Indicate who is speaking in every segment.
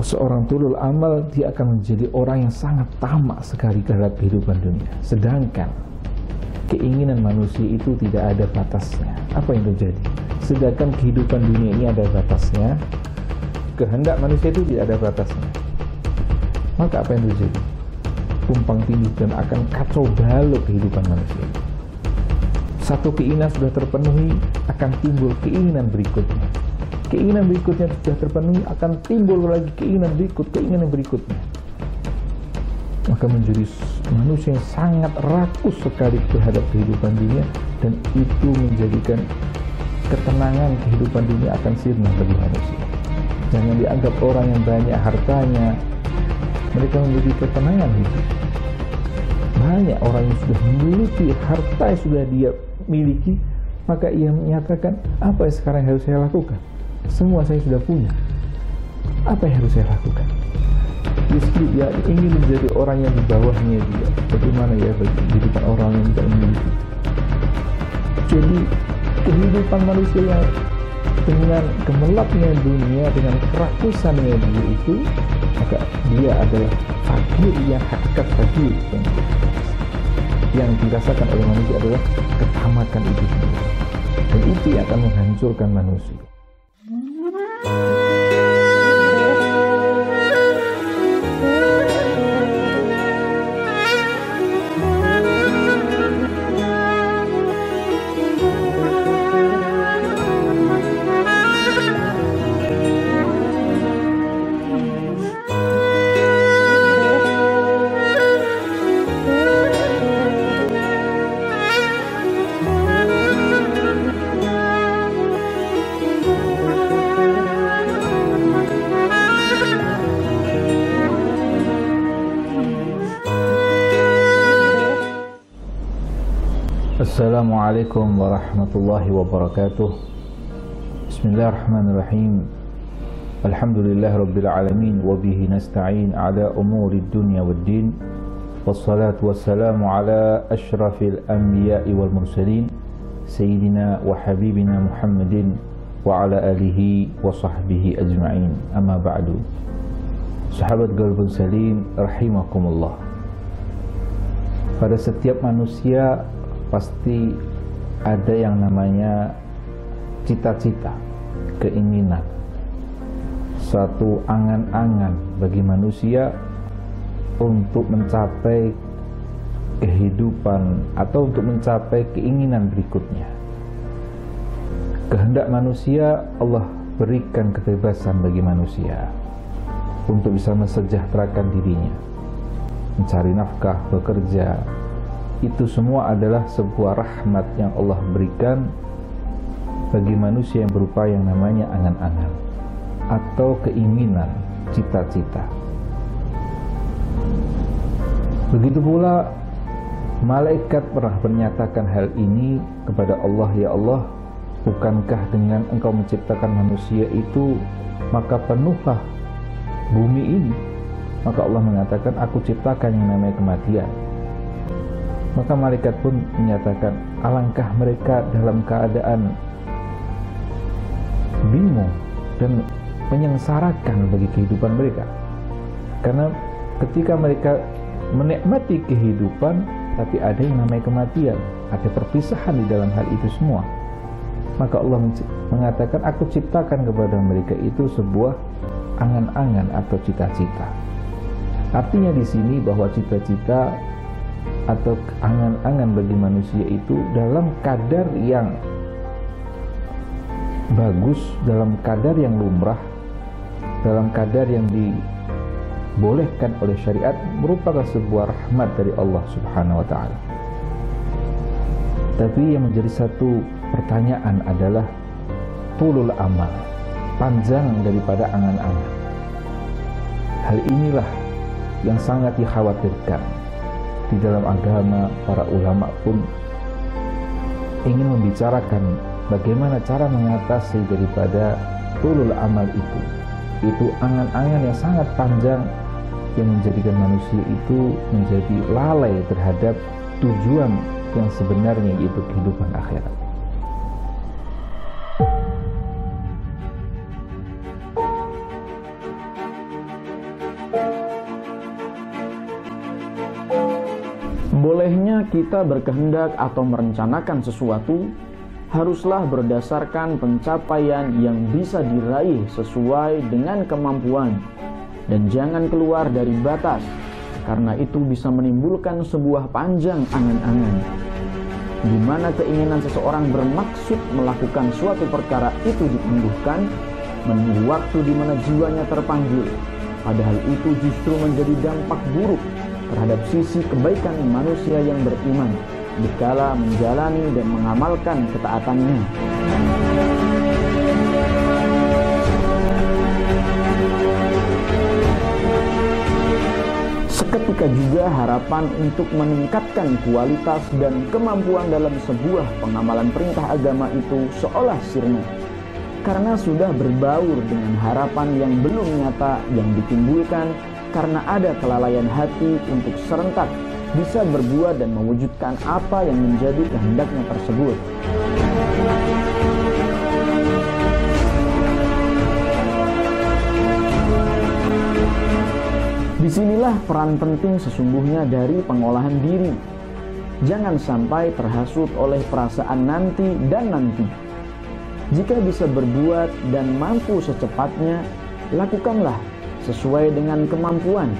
Speaker 1: seorang tulul amal, dia akan menjadi orang yang sangat tamak sekali terhadap kehidupan dunia. Sedangkan keinginan manusia itu tidak ada batasnya. Apa yang terjadi? Sedangkan kehidupan dunia ini ada batasnya, kehendak manusia itu tidak ada batasnya. Maka apa yang terjadi? Tumpang tindih dan akan kacau balau kehidupan manusia. Satu keinginan sudah terpenuhi, akan timbul keinginan berikutnya. Keinginan berikutnya sudah terpenuhi, akan timbul lagi keinginan berikutnya. Maka menjadi manusia yang sangat rakus sekali terhadap kehidupan dunia, dan itu menjadikan ketenangan kehidupan dunia akan sirna bagi manusia. Jangan dianggap orang yang banyak hartanya mereka memiliki ketenangan hidup. Banyak orang yang sudah memiliki harta yang sudah dia miliki, maka ia menyatakan, apa yang sekarang harus saya lakukan? Semua saya sudah punya. Apa yang harus saya lakukan? Justru dia ingin menjadi orang yang di bawahnya dia. Bagaimana ya bagi kehidupan orang yang tidak memiliki? Jadi kehidupan manusia yang dengan gemerlapnya dunia, dengan kerakusannya dia itu, maka dia adalah fakir yang hakikat fakir. Yang dirasakan oleh manusia adalah ketamakan itu sendiri, dan itu yang akan menghancurkan manusia. Assalamualaikum warahmatullahi wabarakatuh. Bismillahirrahmanirrahim. Alhamdulillah rabbil alamin, wa bihi nasta'in ala umuri dunya waddin. Wassalatu wassalamu ala ashrafil anbiya'i wal mursalin, sayyidina wa habibina Muhammadin wa ala alihi wa sahbihi ajma'in. Amma ba'du. Sahabat Qalbun Salim rahimakumullah. Pada setiap manusia pasti ada yang namanya cita-cita, keinginan, satu angan-angan bagi manusia untuk mencapai kehidupan atau untuk mencapai keinginan berikutnya. Kehendak manusia, Allah berikan kebebasan bagi manusia untuk bisa mensejahterakan dirinya, mencari nafkah, bekerja. Itu semua adalah sebuah rahmat yang Allah berikan bagi manusia yang berupa yang namanya angan-angan atau keinginan, cita-cita. Begitu pula malaikat pernah menyatakan hal ini kepada Allah, ya Allah, bukankah dengan Engkau menciptakan manusia itu maka penuhlah bumi ini? Maka Allah mengatakan, aku ciptakan yang namanya kematian. Maka malaikat pun menyatakan, alangkah mereka dalam keadaan bingung dan menyengsarakan bagi kehidupan mereka. Karena ketika mereka menikmati kehidupan, tapi ada yang namanya kematian, ada perpisahan di dalam hal itu semua. Maka Allah mengatakan, aku ciptakan kepada mereka itu sebuah angan-angan atau cita-cita. Artinya di sini bahwa cita-cita atau angan-angan bagi manusia itu dalam kadar yang bagus, dalam kadar yang lumrah, dalam kadar yang dibolehkan oleh syariat, merupakan sebuah rahmat dari Allah Subhanahu wa ta'ala. Tapi yang menjadi satu pertanyaan adalah tulul amal, panjang daripada angan-angan. Hal inilah yang sangat dikhawatirkan. Di dalam agama, para ulama pun ingin membicarakan bagaimana cara mengatasi daripada tulul amal itu. Itu angan-angan yang sangat panjang yang menjadikan manusia itu menjadi lalai terhadap tujuan yang sebenarnya, yaitu kehidupan akhirat.
Speaker 2: Bolehnya kita berkehendak atau merencanakan sesuatu haruslah berdasarkan pencapaian yang bisa diraih sesuai dengan kemampuan dan jangan keluar dari batas, karena itu bisa menimbulkan sebuah panjang angan-angan di mana keinginan seseorang bermaksud melakukan suatu perkara itu ditangguhkan menunggu waktu di mana jiwanya terpanggil, padahal itu justru menjadi dampak buruk terhadap sisi kebaikan manusia yang beriman dikala menjalani dan mengamalkan ketaatannya. Seketika juga harapan untuk meningkatkan kualitas dan kemampuan dalam sebuah pengamalan perintah agama itu seolah sirna, karena sudah berbaur dengan harapan yang belum nyata yang ditimbulkan karena ada kelalaian hati untuk serentak bisa berbuat dan mewujudkan apa yang menjadi kehendaknya tersebut. Disinilah peran penting sesungguhnya dari pengolahan diri. Jangan sampai terhasut oleh perasaan nanti dan nanti. Jika bisa berbuat dan mampu secepatnya, lakukanlah sesuai dengan kemampuan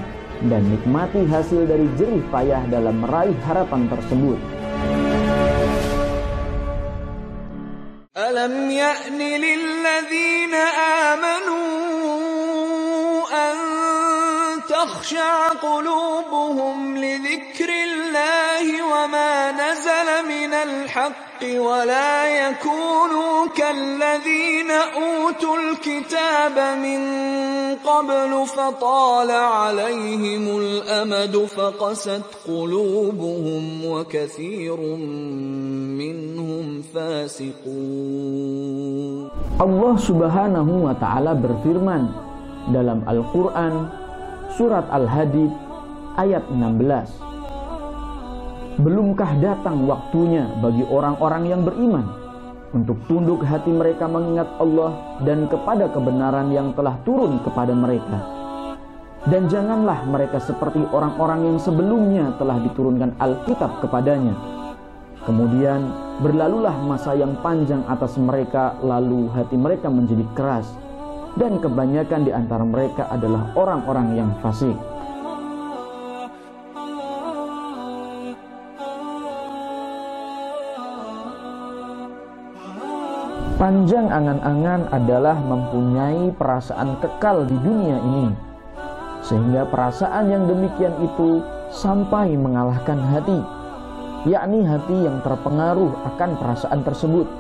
Speaker 2: dan nikmati hasil dari jerih payah dalam meraih harapan tersebut.
Speaker 3: Alam ya'ni lilladzina amanu an takhsha'a qulubuhum li dzikrillahi wa ma nazala minal haqqi wa la yakunu kalladzina utul kitaba min qablu fatala 'alaihimul amadu faqasat qulubuhum wa katsirun minhum fasiqun.
Speaker 2: Allah Subhanahu wa taala berfirman dalam Al-Qur'an surat Al-Hadid ayat 16. Belumkah datang waktunya bagi orang-orang yang beriman untuk tunduk hati mereka mengingat Allah dan kepada kebenaran yang telah turun kepada mereka. Dan janganlah mereka seperti orang-orang yang sebelumnya telah diturunkan Alkitab kepadanya. Kemudian berlalulah masa yang panjang atas mereka, lalu hati mereka menjadi keras, dan kebanyakan di antara mereka adalah orang-orang yang fasik. Panjang angan-angan adalah mempunyai perasaan kekal di dunia ini, sehingga perasaan yang demikian itu sampai mengalahkan hati, yakni hati yang terpengaruh akan perasaan tersebut.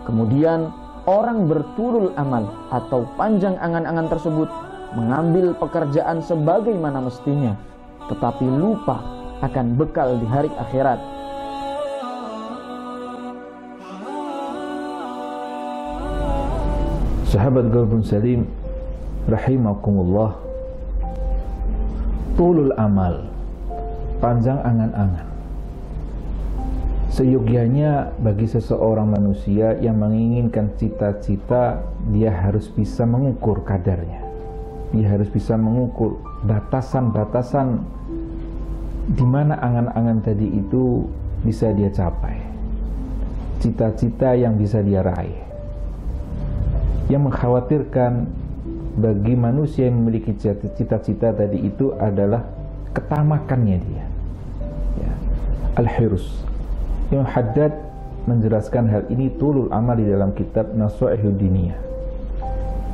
Speaker 2: Kemudian orang bertulul amal atau panjang angan-angan tersebut mengambil pekerjaan sebagaimana mestinya, tetapi lupa akan bekal di hari akhirat.
Speaker 1: Sahabat Qalbun Salim rahimakumullah, tulul amal, panjang angan-angan, seyogyanya bagi seseorang manusia yang menginginkan cita-cita, dia harus bisa mengukur kadarnya. Dia harus bisa mengukur batasan-batasan di mana angan-angan tadi itu bisa dia capai, cita-cita yang bisa dia raih. Yang mengkhawatirkan bagi manusia yang memiliki cita-cita tadi itu adalah ketamakannya dia, ya. Al-Hirus. Imam Haddad menjelaskan hal ini tulul amal di dalam kitab Nasaihud Diniyah.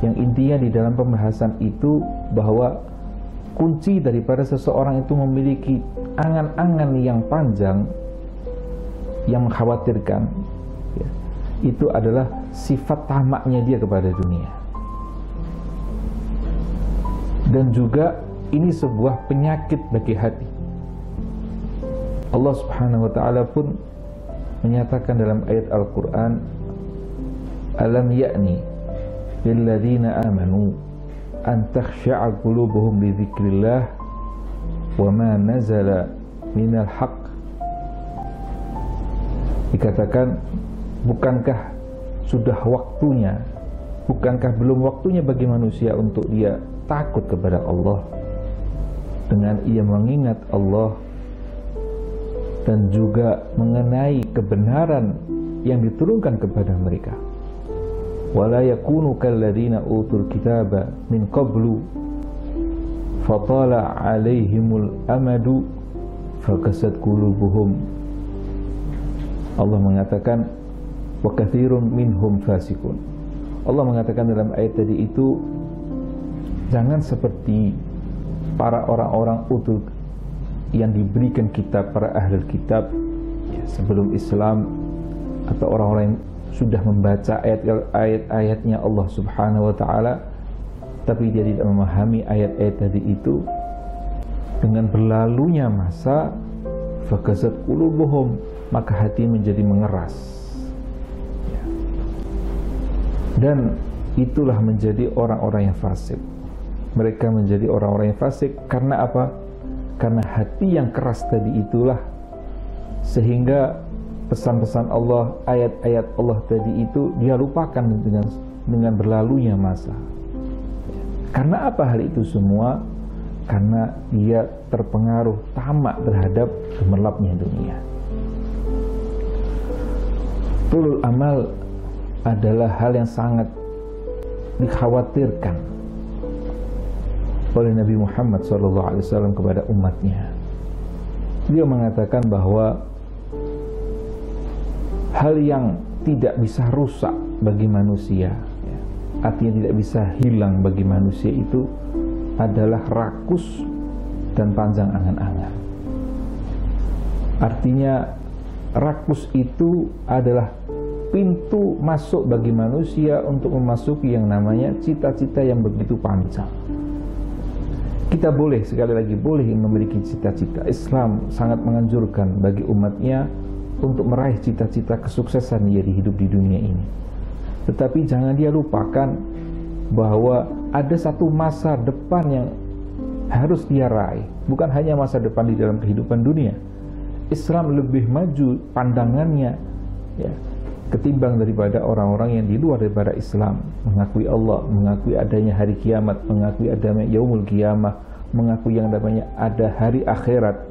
Speaker 1: Yang intinya di dalam pembahasan itu bahwa kunci daripada seseorang itu memiliki angan-angan yang panjang yang mengkhawatirkan, ya, itu adalah sifat tamaknya dia kepada dunia. Dan juga ini sebuah penyakit bagi hati. Allah Subhanahu wa ta'ala pun menyatakan dalam ayat Al-Quran, alam ya'ni lilladzina amanu an takhsha'a qulubuhum li dzikrillah wa ma nazala minal haqq. Dikatakan, bukankah sudah waktunya, bukankah belum waktunya bagi manusia untuk dia takut kepada Allah dengan ia mengingat Allah dan juga mengenai kebenaran yang diturunkan kepada mereka. Wala yakunu kalladzina utul kitaba min qablu fatala alaihimul amadu fakasat qulubuhum. Allah mengatakan wa katsirun minhum fasikun. Allah mengatakan dalam ayat tadi itu, jangan seperti para orang-orang utul yang diberikan kitab, para ahli kitab ya, sebelum Islam, atau orang-orang yang sudah membaca ayat-ayatnya Allah Subhanahu wa ta'ala, tapi dia tidak memahami ayat-ayat tadi itu. Dengan berlalunya masa, fakasat qulubuhum, maka hati menjadi mengeras ya. Dan itulah menjadi orang-orang yang fasik. Mereka menjadi orang-orang yang fasik karena apa? Karena hati yang keras tadi itulah, sehingga pesan-pesan Allah, ayat-ayat Allah tadi itu dia lupakan dengan berlalunya masa. Karena apa hal itu semua? Karena dia terpengaruh tamak terhadap gemerlapnya dunia. Tulul amal adalah hal yang sangat dikhawatirkan oleh Nabi Muhammad SAW kepada umatnya. Dia mengatakan bahwa hal yang tidak bisa rusak bagi manusia, artinya tidak bisa hilang bagi manusia, itu adalah rakus dan panjang angan-angan. Artinya rakus itu adalah pintu masuk bagi manusia untuk memasuki yang namanya cita-cita yang begitu panjang. Kita boleh, sekali lagi boleh memiliki cita-cita. Islam sangat menganjurkan bagi umatnya untuk meraih cita-cita kesuksesan dia di hidup di dunia ini. Tetapi jangan dia lupakan bahwa ada satu masa depan yang harus dia raih. Bukan hanya masa depan di dalam kehidupan dunia. Islam lebih maju pandangannya ya, ketimbang daripada orang-orang yang di luar daripada Islam. Mengakui Allah, mengakui adanya hari kiamat, mengakui adanya yaumul qiyamah, mengakui yang namanya ada hari akhirat.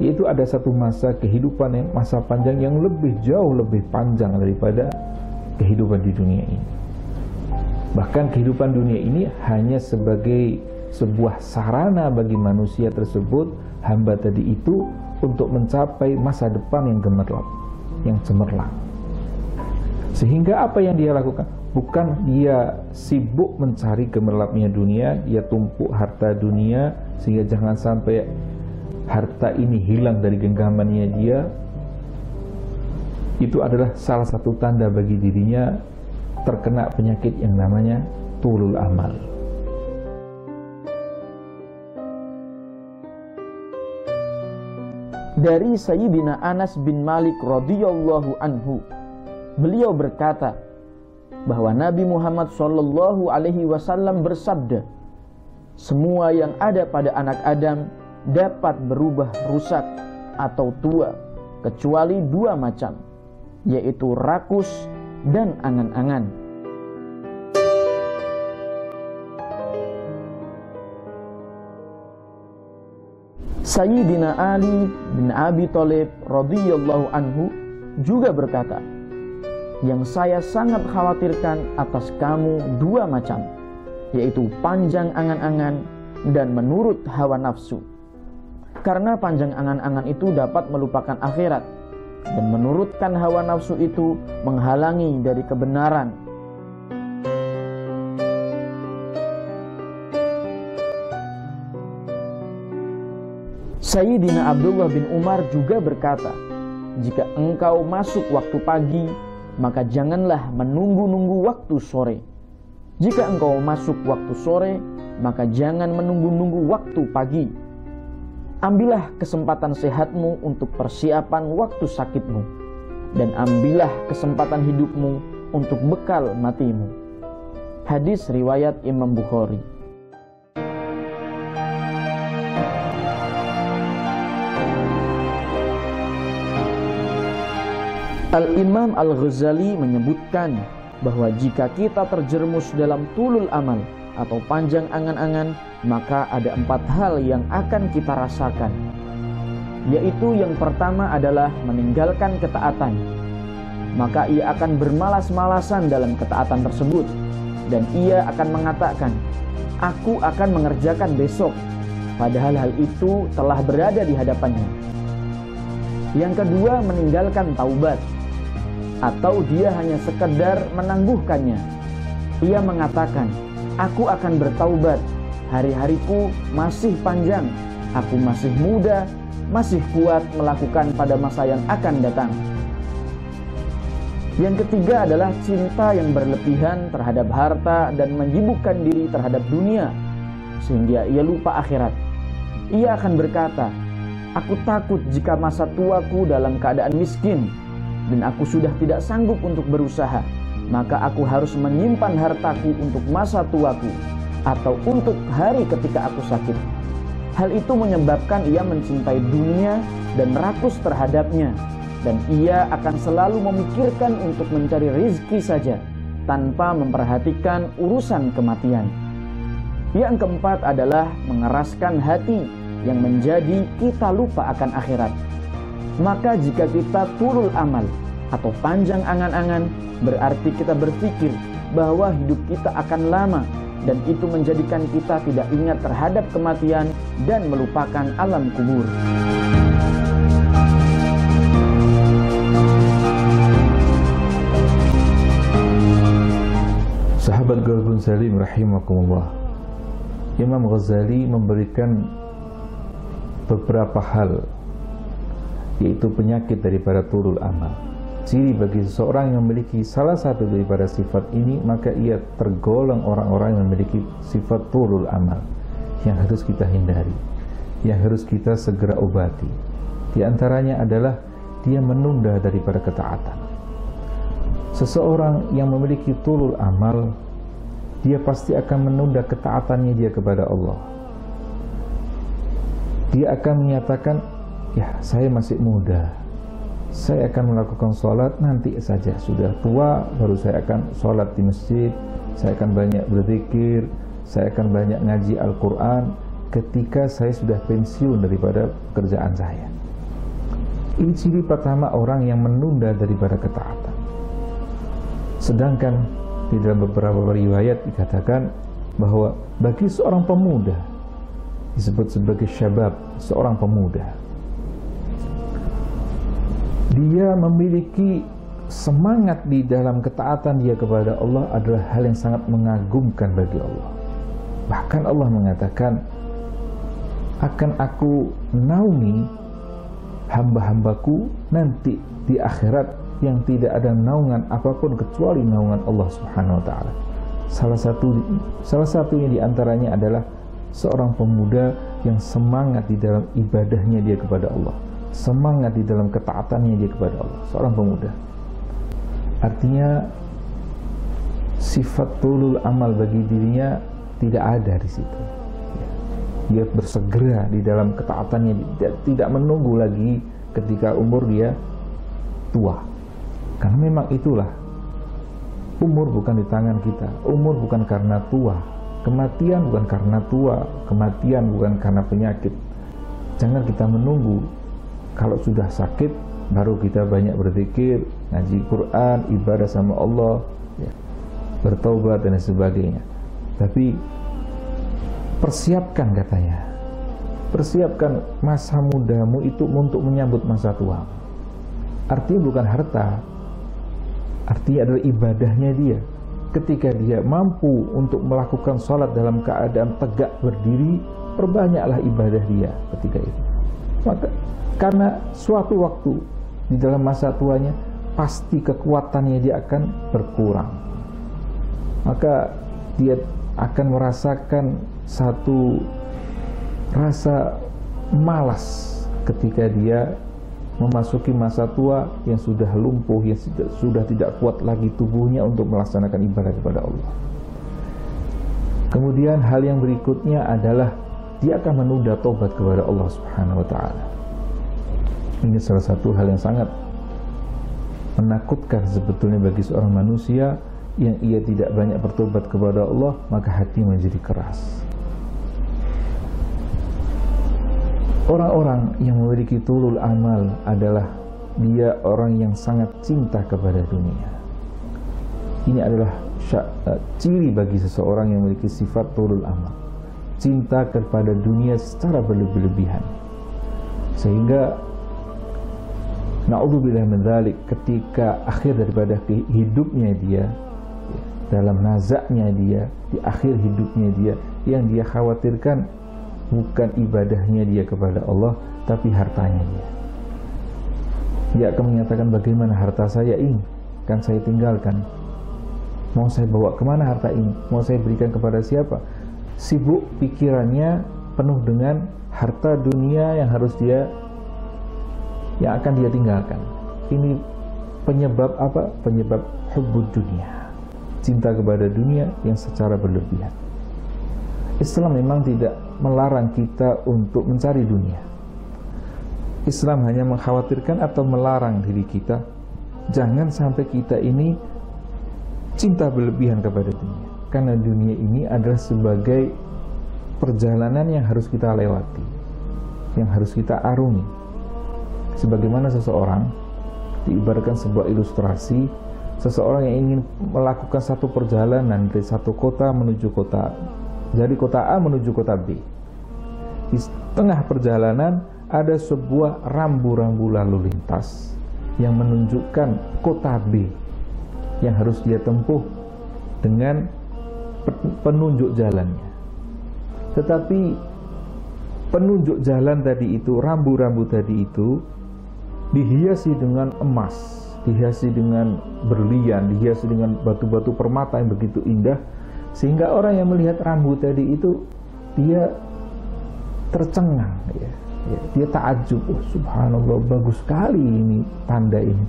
Speaker 1: Yaitu ada satu masa kehidupan yang masa panjang yang lebih jauh lebih panjang daripada kehidupan di dunia ini. Bahkan kehidupan dunia ini hanya sebagai sebuah sarana bagi manusia tersebut, hamba tadi itu, untuk mencapai masa depan yang gemerlap, yang cemerlang. Sehingga apa yang dia lakukan? Bukan dia sibuk mencari gemerlapnya dunia, dia tumpuk harta dunia sehingga jangan sampai harta ini hilang dari genggamannya dia. Itu adalah salah satu tanda bagi dirinya terkena penyakit yang namanya tulul amal.
Speaker 2: Dari Sayyidina Anas bin Malik radhiyallahu anhu, beliau berkata bahwa Nabi Muhammad SAW bersabda, semua yang ada pada anak Adam dapat berubah rusak atau tua kecuali dua macam, yaitu rakus dan angan-angan. Sayyidina Ali bin Abi Thalib radhiyallahu anhu juga berkata, yang saya sangat khawatirkan atas kamu dua macam, yaitu panjang angan-angan dan menurut hawa nafsu. Karena panjang angan-angan itu dapat melupakan akhirat, dan menurutkan hawa nafsu itu menghalangi dari kebenaran. Sayyidina Abdullah bin Umar juga berkata, jika engkau masuk waktu pagi, maka janganlah menunggu-nunggu waktu sore. Jika engkau masuk waktu sore, maka jangan menunggu-nunggu waktu pagi. Ambillah kesempatan sehatmu untuk persiapan waktu sakitmu, dan ambillah kesempatan hidupmu untuk bekal matimu. Hadis riwayat Imam Bukhari. Al-Imam Al-Ghazali menyebutkan bahwa jika kita terjerumus dalam tulul amal atau panjang angan-angan, maka ada 4 hal yang akan kita rasakan. yaitu yang pertama adalah meninggalkan ketaatan. Maka ia akan bermalas-malasan dalam ketaatan tersebut, dan ia akan mengatakan, aku akan mengerjakan besok, padahal hal itu telah berada di hadapannya. Yang kedua, meninggalkan taubat, atau dia hanya sekedar menangguhkannya. Ia mengatakan, aku akan bertaubat, hari-hariku masih panjang, aku masih muda, masih kuat melakukan pada masa yang akan datang. Yang ketiga adalah cinta yang berlebihan terhadap harta dan menyibukkan diri terhadap dunia, sehingga ia lupa akhirat. Ia akan berkata, aku takut jika masa tuaku dalam keadaan miskin, dan aku sudah tidak sanggup untuk berusaha, maka aku harus menyimpan hartaku untuk masa tuaku, atau untuk hari ketika aku sakit. Hal itu menyebabkan ia mencintai dunia dan rakus terhadapnya, dan ia akan selalu memikirkan untuk mencari rezeki saja, tanpa memperhatikan urusan kematian. Yang keempat adalah mengeraskan hati, yang menjadi kita lupa akan akhirat. Maka jika kita tulul amal atau panjang angan-angan, berarti kita berpikir bahwa hidup kita akan lama, dan itu menjadikan kita tidak ingat terhadap kematian dan melupakan alam kubur.
Speaker 1: Sahabat Qalbun Salim rahimakumullah, Imam Ghazali memberikan beberapa hal, yaitu penyakit daripada tulul amal. Ciri bagi seseorang yang memiliki salah satu daripada sifat ini, maka ia tergolong orang-orang yang memiliki sifat tulul amal, yang harus kita hindari, yang harus kita segera obati. Di antaranya adalah dia menunda daripada ketaatan. Seseorang yang memiliki tulul amal, dia pasti akan menunda ketaatannya dia kepada Allah. Dia akan menyatakan, ya saya masih muda, saya akan melakukan sholat nanti saja, sudah tua baru saya akan sholat di masjid, saya akan banyak berzikir, saya akan banyak ngaji Al-Quran ketika saya sudah pensiun daripada pekerjaan saya. Ini ciri pertama orang yang menunda daripada ketaatan. Sedangkan di dalam beberapa riwayat dikatakan bahwa bagi seorang pemuda, disebut sebagai syabab, seorang pemuda, dia memiliki semangat di dalam ketaatan dia kepada Allah adalah hal yang sangat mengagumkan bagi Allah. Bahkan Allah mengatakan, akan aku naungi hamba-hambaku nanti di akhirat yang tidak ada naungan apapun kecuali naungan Allah Subhanahu wa ta'ala. Salah satunya di antaranya adalah seorang pemuda yang semangat di dalam ibadahnya dia kepada Allah, semangat di dalam ketaatannya dia kepada Allah. Seorang pemuda, artinya sifat tulul amal bagi dirinya tidak ada di situ. Dia bersegera di dalam ketaatannya, tidak menunggu lagi ketika umur dia tua. Karena memang itulah, umur bukan di tangan kita, umur bukan karena tua, kematian bukan karena tua, kematian bukan karena penyakit. Jangan kita menunggu kalau sudah sakit baru kita banyak berzikir, ngaji Quran, ibadah sama Allah, ya, bertaubat dan sebagainya. Tapi persiapkan, katanya, persiapkan masa mudamu itu untuk menyambut masa tua. Artinya bukan harta, artinya adalah ibadahnya dia. Ketika dia mampu untuk melakukan sholat dalam keadaan tegak berdiri, perbanyaklah ibadah dia ketika itu. Maka karena suatu waktu di dalam masa tuanya pasti kekuatannya dia akan berkurang, maka dia akan merasakan satu rasa malas ketika dia memasuki masa tua yang sudah lumpuh, yang sudah tidak kuat lagi tubuhnya untuk melaksanakan ibadah kepada Allah. Kemudian hal yang berikutnya adalah dia akan menunda taubat kepada Allah Subhanahu wa ta'ala. Ini salah satu hal yang sangat menakutkan sebetulnya bagi seorang manusia yang ia tidak banyak bertobat kepada Allah, maka hati menjadi keras. Orang-orang yang memiliki tulul amal adalah dia orang yang sangat cinta kepada dunia. Ini adalah ciri bagi seseorang yang memiliki sifat tulul amal, cinta kepada dunia secara berlebih-lebihan, sehingga na'udzubillah min dzalik, ketika akhir daripada hidupnya dia, dalam nazaknya dia, di akhir hidupnya dia, yang dia khawatirkan bukan ibadahnya dia kepada Allah, tapi hartanya dia. Dia akan menyatakan, bagaimana harta saya ini? Kan saya tinggalkan. Mau saya bawa kemana harta ini? Mau saya berikan kepada siapa? Sibuk pikirannya penuh dengan harta dunia yang akan dia tinggalkan. Ini penyebab apa? Penyebab hubbud dunia, cinta kepada dunia yang secara berlebihan. Islam memang tidak melarang kita untuk mencari dunia. Islam hanya mengkhawatirkan atau melarang diri kita, jangan sampai kita ini cinta berlebihan kepada dunia. Karena dunia ini adalah sebagai perjalanan yang harus kita lewati, yang harus kita arungi. Sebagaimana seseorang, diibaratkan sebuah ilustrasi, seseorang yang ingin melakukan satu perjalanan dari satu kota menuju kota, dari kota A menuju kota B. Di tengah perjalanan ada sebuah rambu-rambu lalu lintas yang menunjukkan kota B yang harus dia tempuh dengan penunjuk jalannya. Tetapi penunjuk jalan tadi itu, rambu-rambu tadi itu dihiasi dengan emas, dihiasi dengan berlian, dihiasi dengan batu-batu permata yang begitu indah, sehingga orang yang melihat rambu tadi itu dia tercengang, dia takjub, oh, subhanallah, bagus sekali ini tanda ini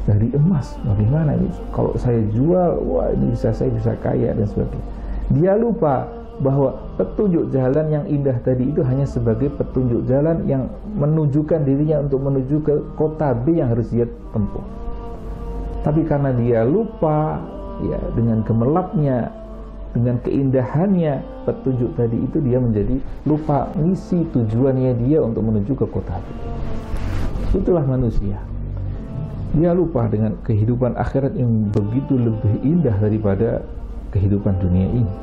Speaker 1: dari emas, bagaimana ini kalau saya jual, wah ini saya bisa kaya dan sebagainya. Dia lupa bahwa petunjuk jalan yang indah tadi itu hanya sebagai petunjuk jalan yang menunjukkan dirinya untuk menuju ke kota B yang harus dia tempuh. Tapi karena dia lupa, ya, dengan gemerlapnya, dengan keindahannya petunjuk tadi itu, dia menjadi lupa misi tujuannya dia untuk menuju ke kota B. Itulah manusia. Dia lupa dengan kehidupan akhirat yang begitu lebih indah daripada kehidupan dunia ini.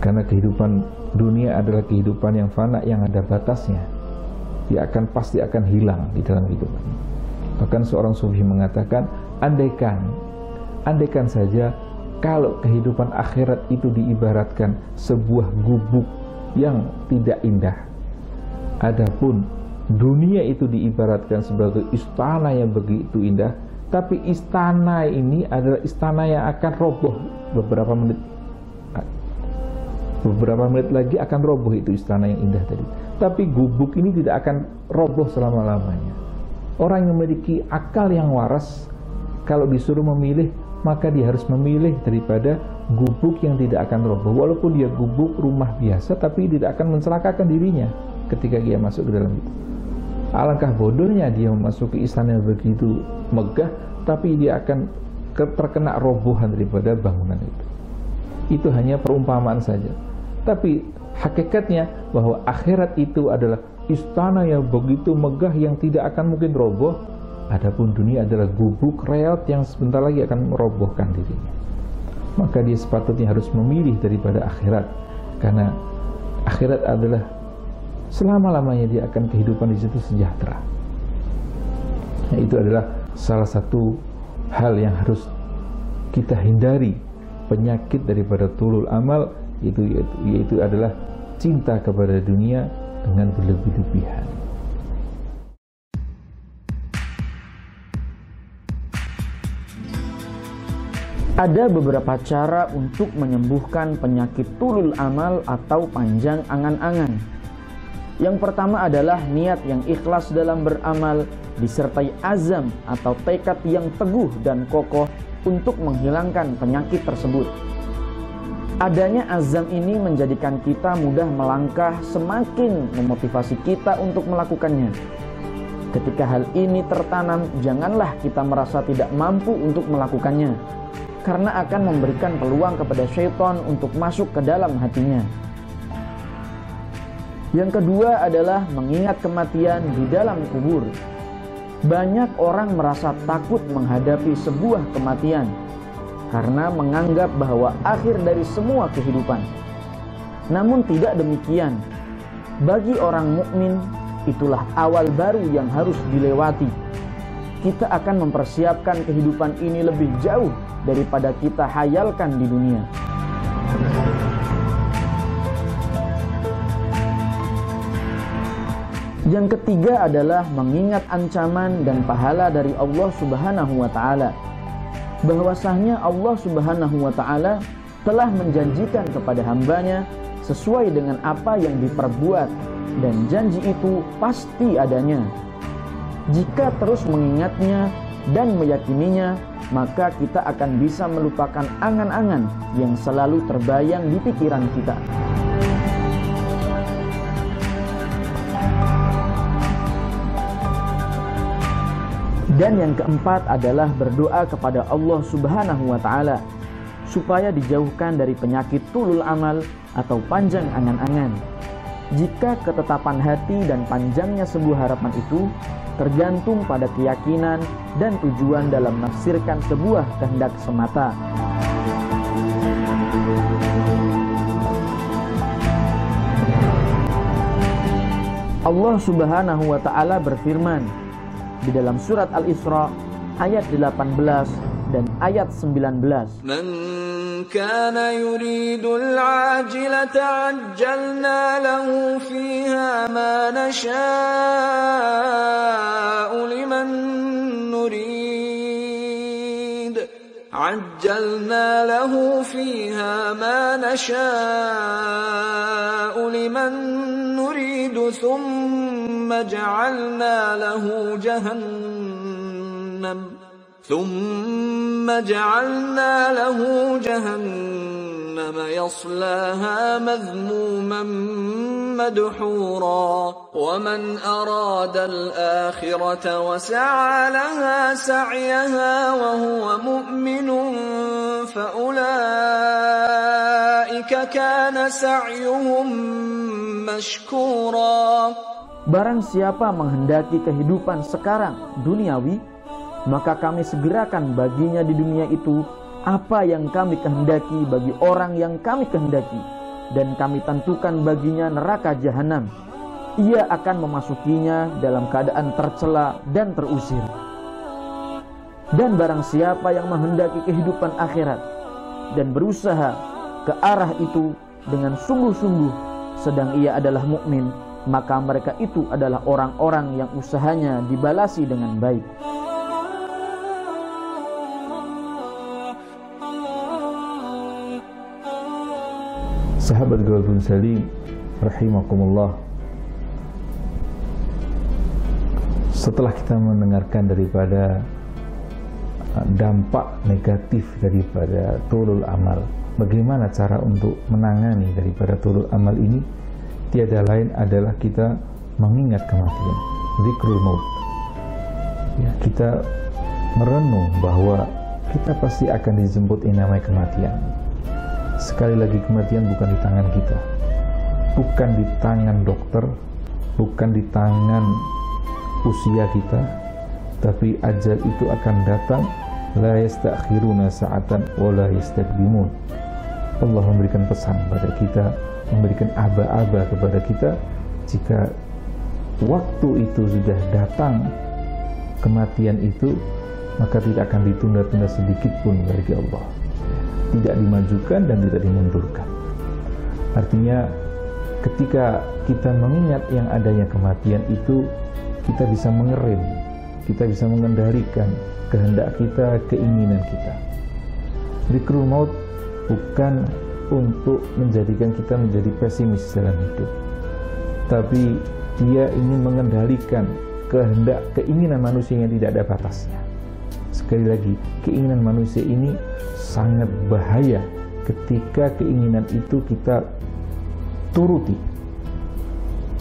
Speaker 1: Karena kehidupan dunia adalah kehidupan yang fana, yang ada batasnya. Dia pasti akan hilang di dalam kehidupan. Bahkan seorang sufi mengatakan, andaikan saja kalau kehidupan akhirat itu diibaratkan sebuah gubuk yang tidak indah, adapun dunia itu diibaratkan sebagai istana yang begitu indah, tapi istana ini adalah istana yang akan roboh beberapa menit lagi akan roboh itu istana yang indah tadi. Tapi gubuk ini tidak akan roboh selama-lamanya. Orang yang memiliki akal yang waras, kalau disuruh memilih, maka dia harus memilih daripada gubuk yang tidak akan roboh. Walaupun dia gubuk rumah biasa, tapi tidak akan mencelakakan dirinya ketika dia masuk ke dalam itu. Alangkah bodohnya dia memasuki istana yang begitu megah, tapi dia akan terkena robohan daripada bangunan itu. Itu hanya perumpamaan saja. Tapi hakikatnya bahwa akhirat itu adalah istana yang begitu megah yang tidak akan mungkin roboh. Adapun dunia adalah gubuk reot yang sebentar lagi akan merobohkan dirinya. Maka dia sepatutnya harus memilih daripada akhirat, karena akhirat adalah selama-lamanya dia akan kehidupan di situ sejahtera. Nah, itu adalah salah satu hal yang harus kita hindari, penyakit daripada tulul amal, yaitu adalah cinta kepada dunia dengan berlebih-lebihan.
Speaker 2: Ada beberapa cara untuk menyembuhkan penyakit tulul amal atau panjang angan-angan. Yang pertama adalah niat yang ikhlas dalam beramal, disertai azam atau tekad yang teguh dan kokoh untuk menghilangkan penyakit tersebut. Adanya azam ini menjadikan kita mudah melangkah, semakin memotivasi kita untuk melakukannya. Ketika hal ini tertanam, janganlah kita merasa tidak mampu untuk melakukannya, karena akan memberikan peluang kepada syaitan untuk masuk ke dalam hatinya. Yang kedua adalah mengingat kematian di dalam kubur. Banyak orang merasa takut menghadapi sebuah kematian karena menganggap bahwa akhir dari semua kehidupan. Namun tidak demikian. Bagi orang mukmin, itulah awal baru yang harus dilewati. Kita akan mempersiapkan kehidupan ini lebih jauh daripada kita hayalkan di dunia. Yang ketiga adalah mengingat ancaman dan pahala dari Allah Subhanahu wa Ta'ala. Bahwasanya Allah Subhanahu wa Ta'ala telah menjanjikan kepada hambanya sesuai dengan apa yang diperbuat, dan janji itu pasti adanya. Jika terus mengingatnya dan meyakininya, maka kita akan bisa melupakan angan-angan yang selalu terbayang di pikiran kita. Dan yang keempat adalah berdoa kepada Allah Subhanahu wa Ta'ala supaya dijauhkan dari penyakit tulul amal atau panjang angan-angan. Jika ketetapan hati dan panjangnya sebuah harapan itu tergantung pada keyakinan dan tujuan dalam menafsirkan sebuah kehendak semata. Allah Subhanahu wa Ta'ala berfirman di dalam surat Al-Isra ayat 18 dan ayat 19.
Speaker 3: Man kana yuridul ajilata ajjalna lahu fiha ma nasha'u liman nurid. Ajjalna lahu fiha ma nasha'u liman nurid thumma ja'alna lahu jahannam yaslaha madhmuman madhura wa man arada al-akhirata wa sa'a laha sa'yaha wa huwa mu'minun fa ulaika kana sa'yuhum mashkura.
Speaker 2: Barang siapa menghendaki kehidupan sekarang duniawi, maka kami segerakan baginya di dunia itu apa yang kami kehendaki bagi orang yang kami kehendaki, dan kami tentukan baginya neraka jahanam. Ia akan memasukinya dalam keadaan tercela dan terusir. Dan barang siapa yang menghendaki kehidupan akhirat dan berusaha ke arah itu dengan sungguh-sungguh, sedang ia adalah mukmin, maka mereka itu adalah orang-orang yang usahanya dibalasi dengan baik.
Speaker 1: Sahabat Golbun Salim rahimakumullah, setelah kita mendengarkan daripada dampak negatif daripada tulul amal, bagaimana cara untuk menangani daripada tulul amal ini? Tiada lain adalah kita mengingat kematian, zikrul maut. Ya, kita merenung bahwa kita pasti akan dijemput yang namanya kematian. Sekali lagi, kematian bukan di tangan kita, bukan di tangan dokter, bukan di tangan usia kita, tapi ajal itu akan datang. La yastakhiruna sa'atan wa la yastaqdimun. Allah memberikan pesan pada kita, memberikan aba-aba kepada kita, jika waktu itu sudah datang, kematian itu, maka tidak akan ditunda-tunda sedikit pun bagi Allah. Tidak dimajukan dan tidak dimundurkan. Artinya ketika kita mengingat yang adanya kematian itu, kita bisa mengerem, kita bisa mengendalikan kehendak kita, keinginan kita. Zikrul maut bukan untuk menjadikan kita menjadi pesimis dalam hidup, tapi dia ingin mengendalikan kehendak, keinginan manusia yang tidak ada batasnya. Sekali lagi, keinginan manusia ini sangat bahaya. Ketika keinginan itu kita turuti,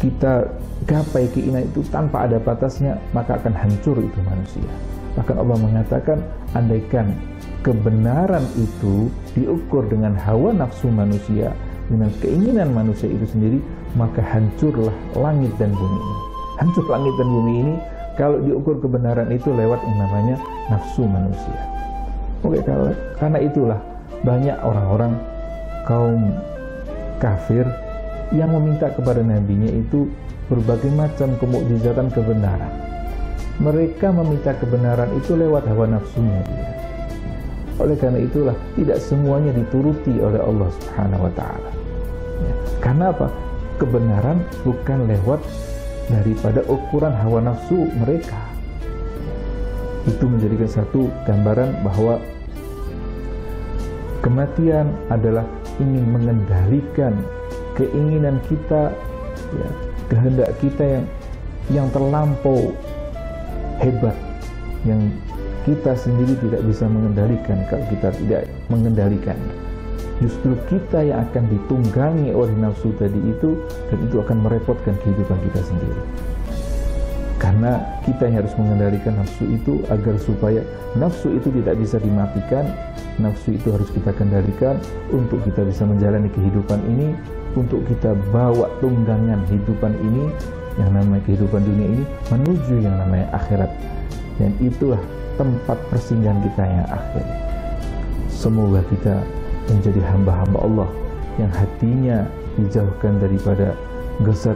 Speaker 1: kita gapai keinginan itu tanpa ada batasnya, maka akan hancur itu manusia. Bahkan Allah mengatakan, andaikan kebenaran itu diukur dengan hawa nafsu manusia, dengan keinginan manusia itu sendiri, maka hancurlah langit dan bumi ini. Hancur langit dan bumi ini kalau diukur kebenaran itu lewat yang namanya nafsu manusia. Oke, karena itulah banyak orang-orang kaum kafir yang meminta kepada nabinya itu berbagai macam kemukjizatan kebenaran. Mereka meminta kebenaran itu lewat hawa nafsunya dia. Oleh karena itulah tidak semuanya dituruti oleh Allah Subhanahu wa taala. Ya. Karena apa? Kebenaran bukan lewat daripada ukuran hawa nafsu mereka. Itu menjadikan satu gambaran bahwa kematian adalah ingin mengendalikan keinginan kita, ya, kehendak kita yang terlampau hebat, yang kita sendiri tidak bisa mengendalikan. Kalau kita tidak mengendalikan, justru kita yang akan ditunggangi oleh nafsu tadi itu, dan itu akan merepotkan kehidupan kita sendiri. Karena kita yang harus mengendalikan nafsu itu agar supaya nafsu itu tidak bisa dimatikan. Nafsu itu harus kita kendalikan untuk kita bisa menjalani kehidupan ini, untuk kita bawa tunggangan kehidupan ini, yang namanya kehidupan dunia ini, menuju yang namanya akhirat. Dan itulah tempat persinggahan kita yang akhir. Semoga kita menjadi hamba-hamba Allah yang hatinya dijauhkan daripada gesat,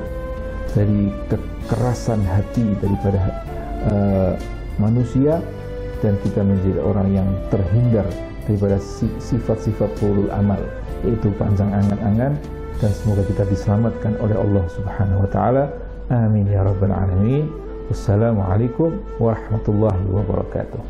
Speaker 1: dari kekerasan hati daripada manusia, dan kita menjadi orang yang terhindar daripada sifat-sifat tulul amal, yaitu panjang angan-angan, dan semoga kita diselamatkan oleh Allah Subhanahu wa taala. Amin ya rabbal alamin. Wassalamualaikum warahmatullahi wabarakatuh.